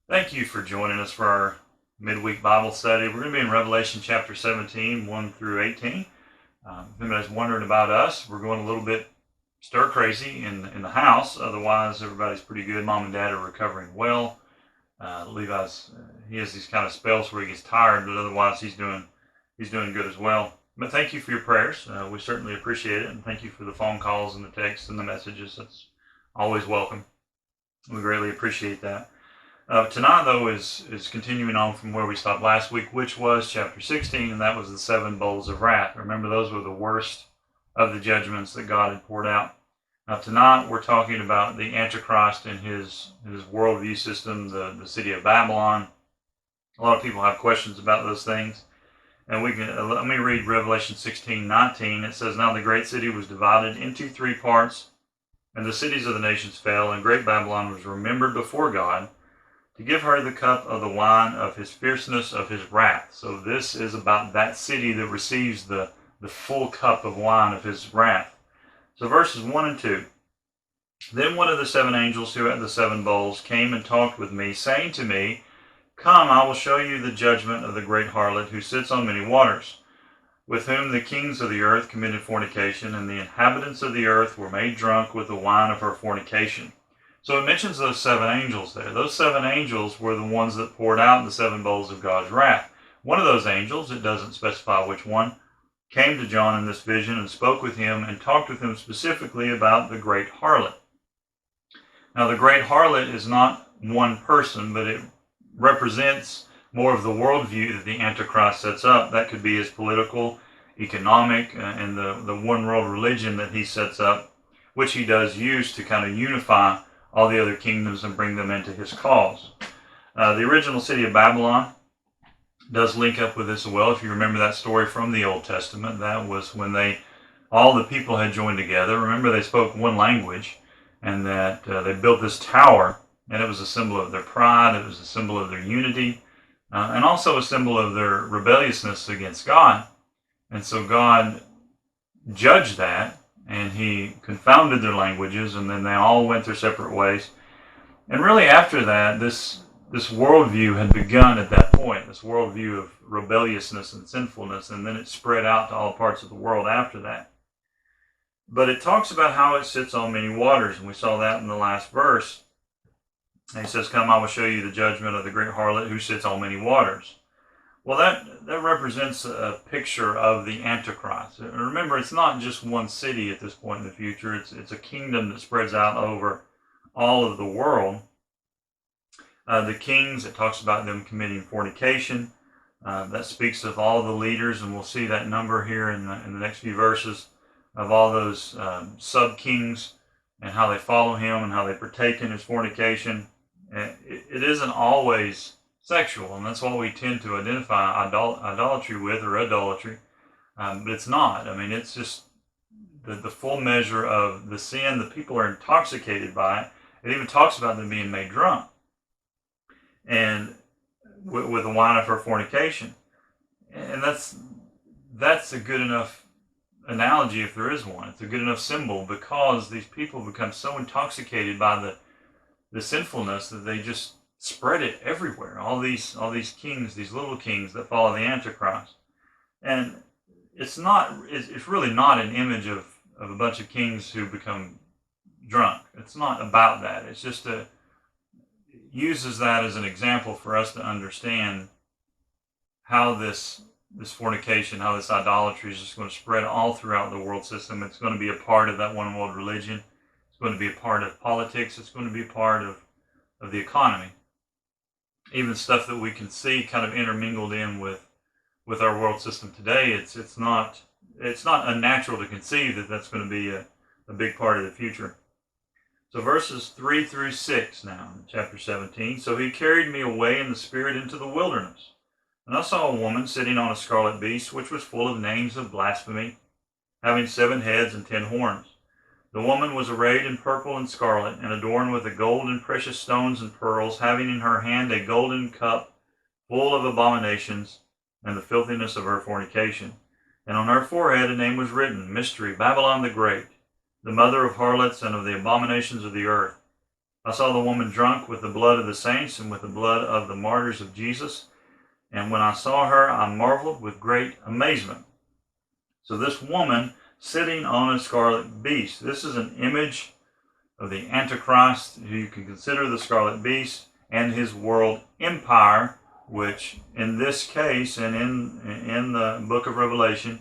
Thank you for joining us for our midweek Bible study. We're going to be in Revelation chapter 17, 1 through 18. If anybody's wondering about us, we're going a little bit stir crazy in the house. Otherwise, everybody's pretty good. Mom and Dad are recovering well. Levi's he has these kind of spells where he gets tired, but otherwise he's doing good as well. But thank you for your prayers. We certainly appreciate it, and thank you for the phone calls and the texts and the messages. That's always welcome. We greatly appreciate that. Tonight, though, is continuing on from where we stopped last week, which was chapter 16, and that was the 7 bowls of wrath. Remember, those were the worst of the judgments that God had poured out. Now, tonight, we're talking about the AntiChrist and his worldview system, the city of Babylon. A lot of people have questions about those things. And let me read Revelation 16:19. It says, "Now the great city was divided into 3 parts, and the cities of the nations fell, and great Babylon was remembered before God, to give her the cup of the wine of his fierceness, of his wrath." So this is about that city that receives the full cup of wine of his wrath. So verses 1 and 2. "Then one of the 7 angels who had the 7 bowls came and talked with me, saying to me, 'Come, I will show you the judgment of the great harlot who sits on many waters, with whom the kings of the earth committed fornication, and the inhabitants of the earth were made drunk with the wine of her fornication.'" So it mentions those 7 angels there. Those 7 angels were the ones that poured out the 7 bowls of God's wrath. One of those angels, it doesn't specify which one, came to John in this vision and spoke with him and talked with him specifically about the great harlot. Now, the great harlot is not one person, but it represents more of the worldview that the Antichrist sets up. That could be his political, economic, and the one world religion that he sets up, which he does use to kind of unify all the other kingdoms and bring them into his cause. The original city of Babylon does link up with this as well. If you remember that story from the Old Testament, that was when all the people had joined together. Remember, they spoke one language, and that they built this tower, and it was a symbol of their pride. It was a symbol of their unity, and also a symbol of their rebelliousness against God. And so God judged that, and he confounded their languages, and then they all went their separate ways. And really after that, this worldview had begun at that point, this worldview of rebelliousness and sinfulness, and then it spread out to all parts of the world after that. But it talks about how it sits on many waters, and we saw that in the last verse. And he says, "Come, I will show you the judgment of the great harlot who sits on many waters." Well, that represents a picture of the Antichrist. And remember, it's not just one city at this point in the future. It's a kingdom that spreads out over all of the world. The kings, it talks about them committing fornication. That speaks of all the leaders, and we'll see that number here in the next few verses of all those sub-kings and how they follow him and how they partake in his fornication. It isn't always sexual, and that's what we tend to identify idolatry with, or idolatry, but it's not. I mean, it's just the full measure of the sin. The people are intoxicated by it. It even talks about them being made drunk, and with the wine of her fornication. And that's a good enough analogy, if there is one. It's a good enough symbol, because these people become so intoxicated by the sinfulness that they just spread it everywhere. All these kings, these little kings that follow the Antichrist. And it's really not an image of a bunch of kings who become drunk. It's not about that. It's just it uses that as an example for us to understand how this fornication, how this idolatry is just going to spread all throughout the world system. It's going to be a part of that one world religion. It's going to be a part of politics. It's going to be a part of the economy. Even stuff that we can see kind of intermingled in with our world system today. It's not unnatural to conceive that that's going to be a big part of the future. So verses 3 through 6 now in chapter 17. "So he carried me away in the spirit into the wilderness, and I saw a woman sitting on a scarlet beast, which was full of names of blasphemy, having 7 heads and 10 horns. The woman was arrayed in purple and scarlet, and adorned with the gold and precious stones and pearls, having in her hand a golden cup full of abominations and the filthiness of her fornication. And on her forehead a name was written, Mystery, Babylon the Great, the mother of harlots and of the abominations of the earth. I saw the woman drunk with the blood of the saints and with the blood of the martyrs of Jesus. And when I saw her, I marveled with great amazement. So this woman sitting on a scarlet beast, this is an image of the Antichrist, who you can consider the scarlet beast, and his world empire, which in this case and in the book of Revelation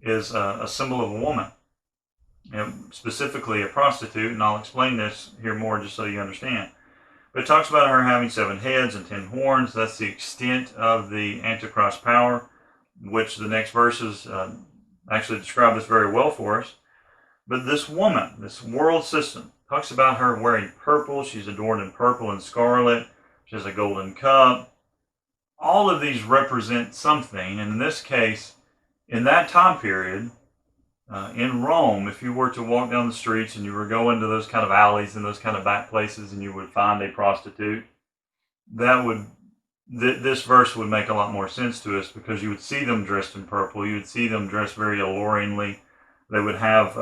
is a symbol of a woman, specifically a prostitute, and I'll explain this here more just so you understand. But it talks about her having 7 heads and 10 horns. That's the extent of the Antichrist power, which the next verses actually describe this very well for us. But this woman, this world system, talks about her wearing purple. She's adorned in purple and scarlet. She has a golden cup. All of these represent something. And in this case, in that time period, in Rome, if you were to walk down the streets and you were going to those kind of alleys and those kind of back places and you would find a prostitute, this verse would make a lot more sense to us, because you would see them dressed in purple. You would see them dressed very alluringly. They would have,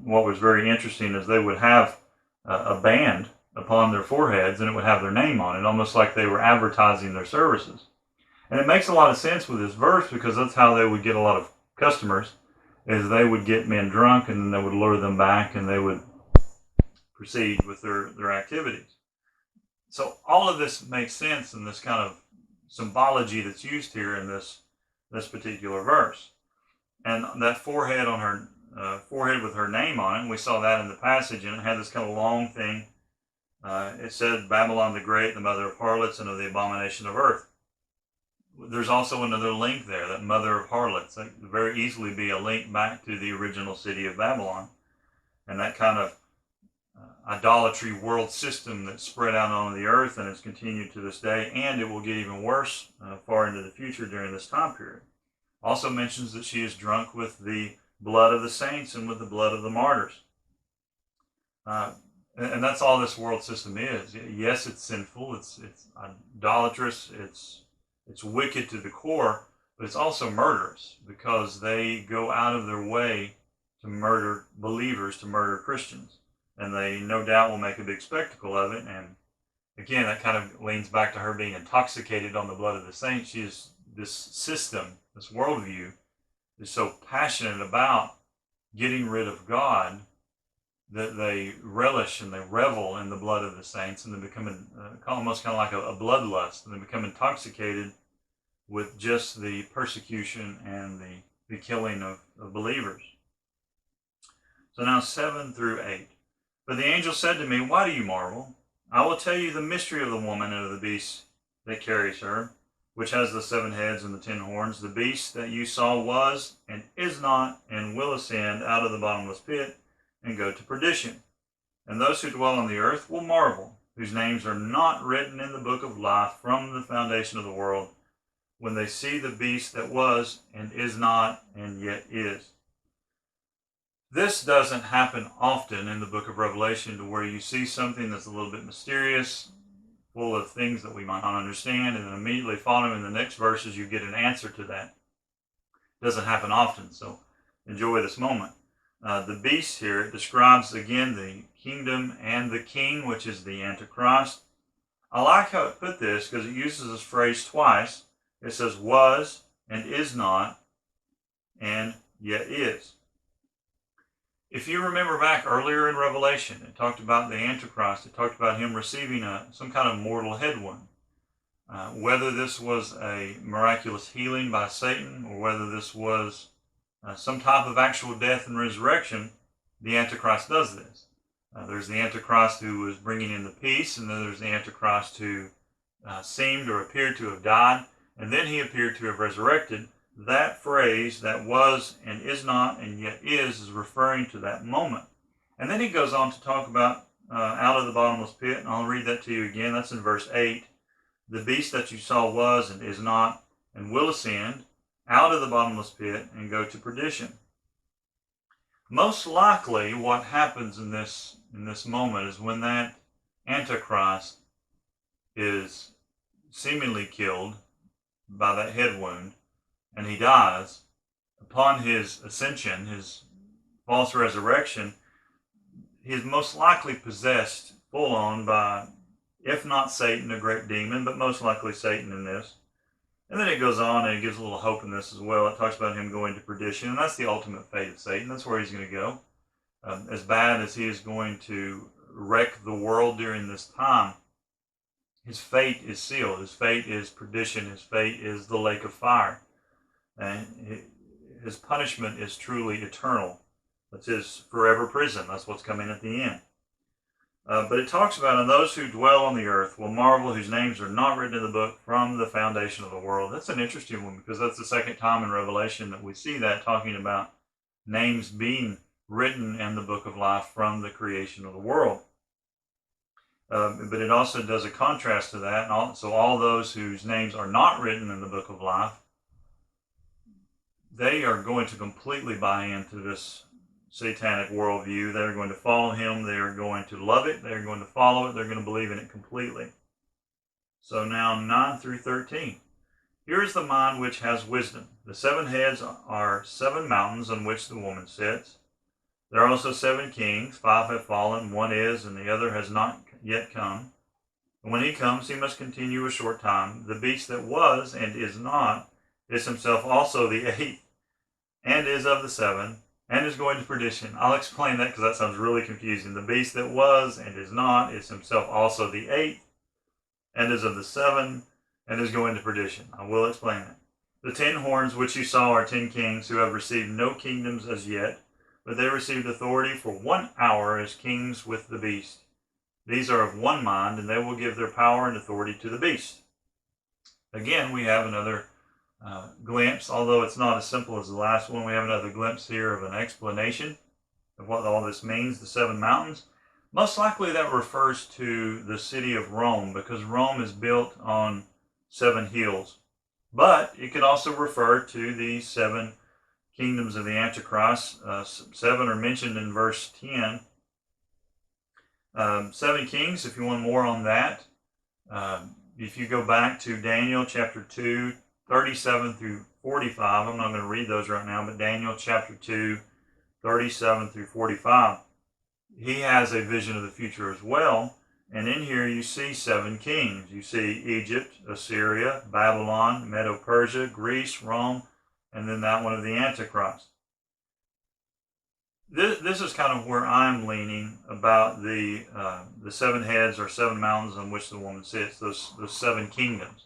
what was very interesting is they would have a band upon their foreheads, and it would have their name on it, almost like they were advertising their services. And it makes a lot of sense with this verse, because that's how they would get a lot of customers, is they would get men drunk and then they would lure them back and they would proceed with their activities. So all of this makes sense in this kind of symbology that's used here in this particular verse. And that forehead on her forehead with her name on it, we saw that in the passage, and it had this kind of long thing. It said, Babylon the Great, the mother of harlots and of the abomination of earth. There's also another link there, that mother of harlots. That could very easily be a link back to the original city of Babylon, and that kind of idolatry world system that spread out on the earth and has continued to this day, and it will get even worse far into the future during this time period. Also mentions that she is drunk with the blood of the saints and with the blood of the martyrs. And that's all this world system is. Yes, it's sinful, it's idolatrous, it's wicked to the core, but it's also murderous, because they go out of their way to murder believers, to murder Christians. And they no doubt will make a big spectacle of it. And again, that kind of leans back to her being intoxicated on the blood of the saints. She is, this system, this worldview, is so passionate about getting rid of God that they relish and they revel in the blood of the saints, and they become almost kind of like a bloodlust, and they become intoxicated with just the persecution and the killing of believers. So now 7 through 8. But the angel said to me, why do you marvel? I will tell you the mystery of the woman and of the beast that carries her, which has the 7 heads and the 10 horns. The beast that you saw was and is not, and will ascend out of the bottomless pit and go to perdition. And those who dwell on the earth will marvel, whose names are not written in the book of life from the foundation of the world, when they see the beast that was and is not and yet is. This doesn't happen often in the book of Revelation, to where you see something that's a little bit mysterious, full of things that we might not understand, and then immediately following in the next verses you get an answer to that. It doesn't happen often, so enjoy this moment. The beast here, it describes again the kingdom and the king, which is the Antichrist. I like how it put this, because it uses this phrase twice. It says was and is not and yet is. If you remember back earlier in Revelation, it talked about the Antichrist. It talked about him receiving some kind of mortal head wound. Whether this was a miraculous healing by Satan, or whether this was some type of actual death and resurrection, the Antichrist does this. There's the Antichrist who was bringing in the peace, and then there's the Antichrist who seemed or appeared to have died, and then he appeared to have resurrected. That phrase, that was and is not and yet is referring to that moment. And then he goes on to talk about out of the bottomless pit, and I'll read that to you again. That's in verse 8. The beast that you saw was and is not and will ascend out of the bottomless pit and go to perdition. Most likely what happens in this moment is when that Antichrist is seemingly killed by that head wound, and he dies, upon his ascension, his false resurrection, he is most likely possessed full on by, if not Satan, a great demon, but most likely Satan in this. And then it goes on and it gives a little hope in this as well. It talks about him going to perdition, and that's the ultimate fate of Satan. That's where he's going to go. As bad as he is going to wreck the world during this time, his fate is sealed. His fate is perdition. His fate is the lake of fire. And his punishment is truly eternal. That's his forever prison. That's what's coming at the end. But it talks about, and those who dwell on the earth will marvel, whose names are not written in the book from the foundation of the world. That's an interesting one, because that's the second time in Revelation that we see that, talking about names being written in the book of life from the creation of the world. But it also does a contrast to that. And so all those whose names are not written in the book of life, they are going to completely buy into this satanic worldview. They're going to follow him. They are going to love it. They're going to follow it. They're going to believe in it completely. So now 9 through 13. Here is the mind which has wisdom. The 7 heads are 7 mountains on which the woman sits. There are also 7 kings. 5 have fallen, 1 is, and the other has not yet come. And when he comes, he must continue a short time. The beast that was and is not is himself also the 8th, and is of the 7, and is going to perdition. I'll explain that because that sounds really confusing. The beast that was and is not is himself also the 8th, and is of the 7, and is going to perdition. I will explain that. The 10 horns which you saw are 10 kings who have received no kingdoms as yet, but they received authority for 1 hour as kings with the beast. These are of one mind, and they will give their power and authority to the beast. Again, we have another glimpse, although it's not as simple as the last one. We have another glimpse here of an explanation of what all this means, the 7 mountains. Most likely that refers to the city of Rome, because Rome is built on 7 hills. But it could also refer to the 7 kingdoms of the Antichrist. 7 are mentioned in verse 10. 7 kings, if you want more on that. If you go back to Daniel chapter 2, 37 through 45, I'm not going to read those right now, but Daniel chapter 2, 37 through 45, he has a vision of the future as well. And in here you see 7 kings. You see Egypt, Assyria, Babylon, Medo-Persia, Greece, Rome, and then that one of the Antichrist. This is kind of where I'm leaning about the 7 heads or 7 mountains on which the woman sits, those 7 kingdoms.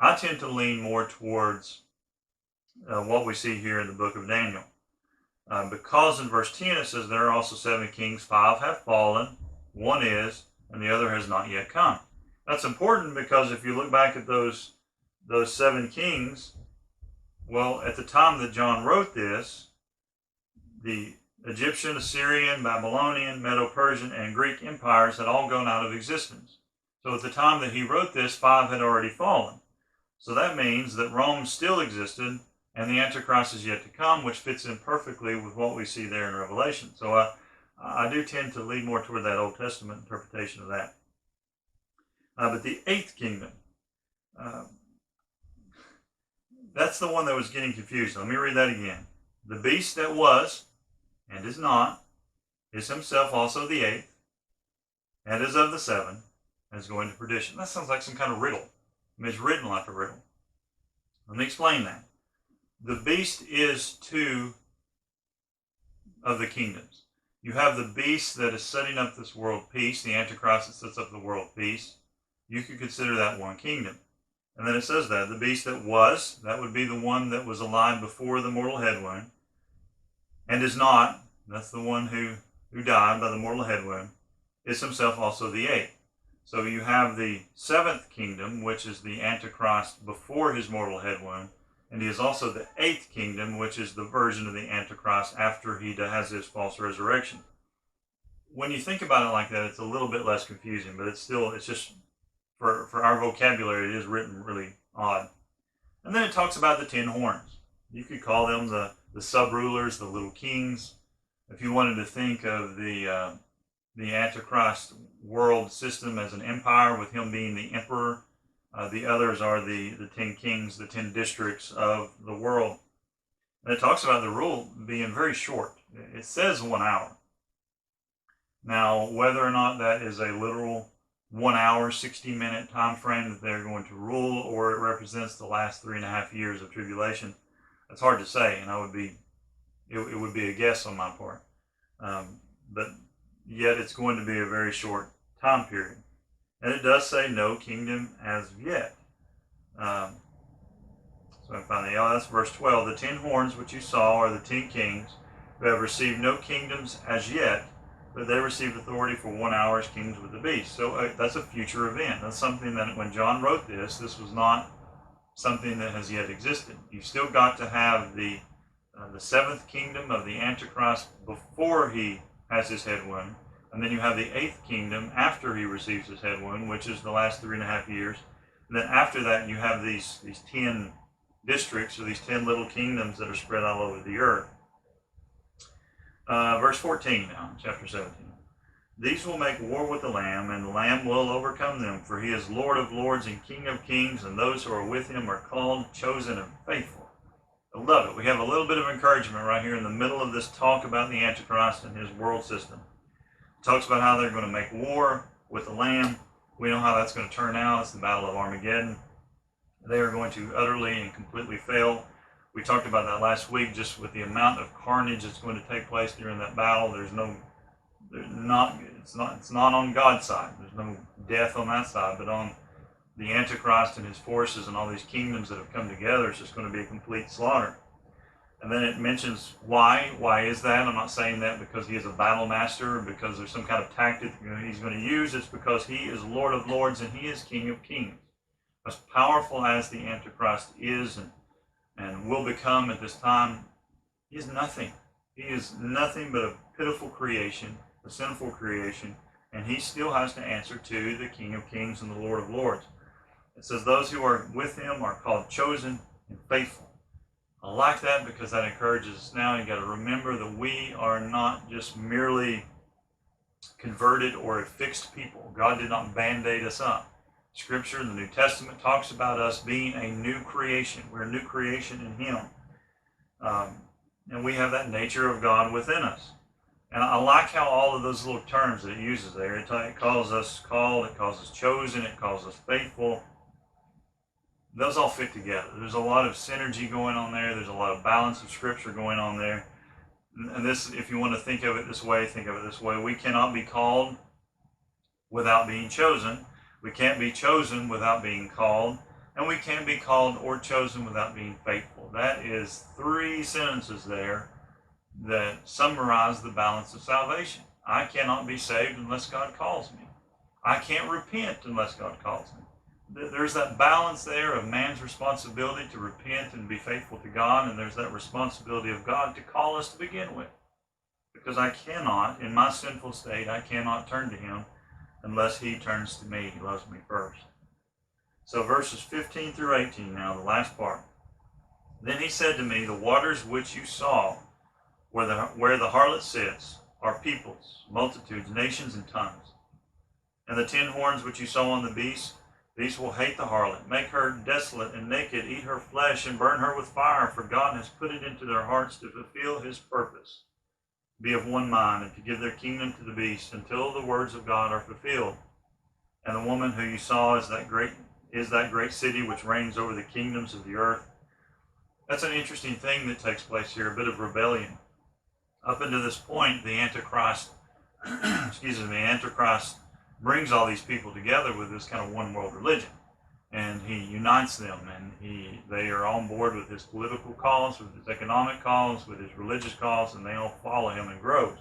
I tend to lean more towards what we see here in the book of Daniel. Because in verse 10 it says there are also 7 kings, 5 have fallen, 1 is, and the other has not yet come. That's important because if you look back at those 7 kings, well, at the time that John wrote this, the Egyptian, Assyrian, Babylonian, Medo-Persian, and Greek empires had all gone out of existence. So at the time that he wrote this, 5 had already fallen. So that means that Rome still existed, and the Antichrist is yet to come, which fits in perfectly with what we see there in Revelation. So I do tend to lean more toward that Old Testament interpretation of that. But the 8th kingdom, that's the one that was getting confused. Let me read that again. The beast that was and is not is himself also the 8th, and is of the 7, and is going to perdition. That sounds like some kind of riddle. I mean, it's written like a riddle. Let me explain that. The beast is 2 of the kingdoms. You have the beast that is setting up this world peace, the Antichrist that sets up the world peace. You could consider that one kingdom. And then it says that the beast that was, that would be the one that was alive before the mortal head wound, and is not, that's the one who died by the mortal head wound, is himself also the 8th. So you have the 7th kingdom, which is the Antichrist before his mortal head wound, and he is also the 8th kingdom, which is the version of the Antichrist after he has his false resurrection. When you think about it like that, it's a little bit less confusing, but it's just, for our vocabulary, it is written really odd. And then it talks about the 10 horns. You could call them the sub-rulers, the little kings. If you wanted to think of the Antichrist world system as an empire, with him being the emperor, the others are the 10 kings, the 10 districts of the world. And it talks about the rule being very short. It says 1 hour. Now, whether or not that is a literal 1 hour, 60-minute time frame that they're going to rule, or it represents the last 3.5 years of tribulation, that's hard to say, and it would be a guess on my part. But yet it's going to be a very short time period. And it does say no kingdom as of yet. So I find that's verse 12. The 10 horns which you saw are the 10 kings who have received no kingdoms as yet, but they received authority for 1 hour as kings with the beast. So that's a future event. That's something that when John wrote this was not something that has yet existed. You've still got to have the 7th kingdom of the Antichrist before he has his head wound, and then you have the 8th kingdom after he receives his head wound, which is the last 3.5 years. And then after that, you have these 10 districts, or these 10 little kingdoms that are spread all over the earth. Verse 14 now, chapter 17. These will make war with the Lamb, and the Lamb will overcome them, for he is Lord of lords and King of kings, and those who are with him are called, chosen, and faithful. I love it. We have a little bit of encouragement right here in the middle of this talk about the Antichrist and his world system. It talks about how they're going to make war with the Lamb. We know how that's going to turn out. It's the Battle of Armageddon. They are going to utterly and completely fail. We talked about that last week, just with the amount of carnage that's going to take place during that battle. It's not on God's side. There's no death on that side, but on the Antichrist and his forces and all these kingdoms that have come together, it's just going to be a complete slaughter. And then it mentions why. Why is that? I'm not saying that because he is a battle master or because there's some kind of tactic he's going to use. It's because he is Lord of lords and he is King of kings. As powerful as the Antichrist is and will become at this time, he is nothing. He is nothing but a pitiful creation, a sinful creation, and he still has to answer to the King of kings and the Lord of lords. It says those who are with him are called chosen and faithful. I like that because that encourages us now. You got to remember that we are not just merely converted or a fixed people. God did not band-aid us up. Scripture in the New Testament talks about us being a new creation. We're a new creation in him. And we have that nature of God within us. And I like how all of those little terms that it uses there, it calls us called, it calls us chosen, it calls us faithful. Those all fit together. There's a lot of synergy going on there. There's a lot of balance of Scripture going on there. And this, if you want to think of it this way, think of it this way. We cannot be called without being chosen. We can't be chosen without being called. And we can't be called or chosen without being faithful. That is 3 sentences there that summarize the balance of salvation. I cannot be saved unless God calls me. I can't repent unless God calls me. There's that balance there of man's responsibility to repent and be faithful to God, and there's that responsibility of God to call us to begin with. Because I cannot, in my sinful state, I cannot turn to him unless he turns to me. He loves me first. So verses 15 through 18 now, the last part. Then he said to me, the waters which you saw, where the harlot sits, are peoples, multitudes, nations, and tongues. And the 10 horns which you saw on the beast, these will hate the harlot, make her desolate and naked, eat her flesh, and burn her with fire, for God has put it into their hearts to fulfill his purpose, be of one mind, and to give their kingdom to the beast, until the words of God are fulfilled. And the woman who you saw is that great city which reigns over the kingdoms of the earth. That's an interesting thing that takes place here, a bit of rebellion. Up until this point, the Antichrist, Antichrist brings all these people together with this kind of one world religion, and he unites them, and they are on board with his political cause, with his economic cause, with his religious cause, and they all follow him and grows.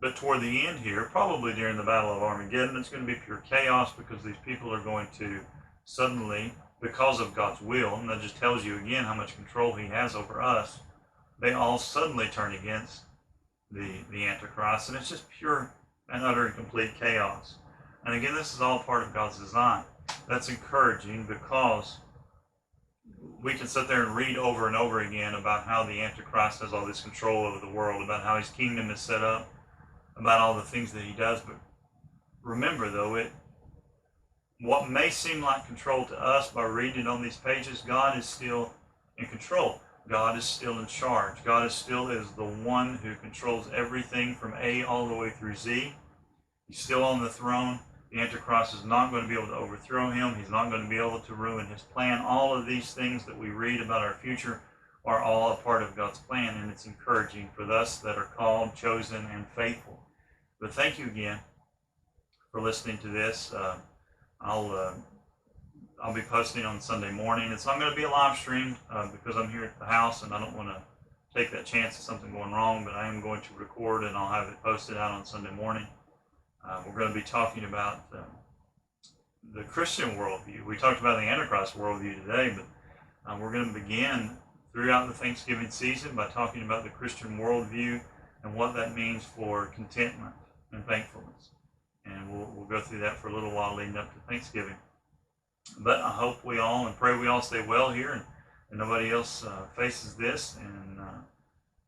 But toward the end here, probably during the Battle of Armageddon, it's going to be pure chaos, because these people are going to suddenly, because of God's will, and that just tells you again how much control he has over us, they all suddenly turn against the Antichrist, and it's just pure and utter and complete chaos. And again, this is all part of God's design. That's encouraging, because we can sit there and read over and over again about how the Antichrist has all this control over the world, about how his kingdom is set up, about all the things that he does. But remember, though, what may seem like control to us by reading it on these pages, God is still in control. God is still in charge. God is still the one who controls everything from A all the way through Z. He's still on the throne. The Antichrist is not going to be able to overthrow him. He's not going to be able to ruin his plan. All of these things that we read about our future are all a part of God's plan, and it's encouraging for us that are called, chosen, and faithful. But thank you again for listening to this. I'll be posting on Sunday morning. It's not going to be a live stream because I'm here at the house and I don't want to take that chance of something going wrong, but I am going to record and I'll have it posted out on Sunday morning. We're going to be talking about the Christian worldview. We talked about the Antichrist worldview today, but we're going to begin throughout the Thanksgiving season by talking about the Christian worldview and what that means for contentment and thankfulness. And we'll go through that for a little while leading up to Thanksgiving. But I hope we all and pray we all stay well here and nobody else faces this. And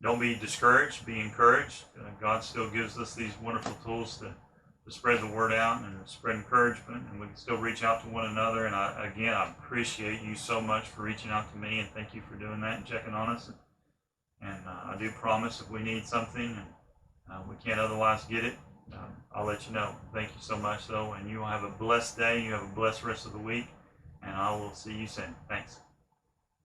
don't be discouraged, be encouraged. God still gives us these wonderful tools to spread the word out and spread encouragement, and we can still reach out to one another. And I appreciate you so much for reaching out to me, and thank you for doing that and checking on us. And I do promise if we need something and we can't otherwise get it, I'll let you know. Thank you so much, though, and you will have a blessed day. You have a blessed rest of the week, and I will see you soon. Thanks.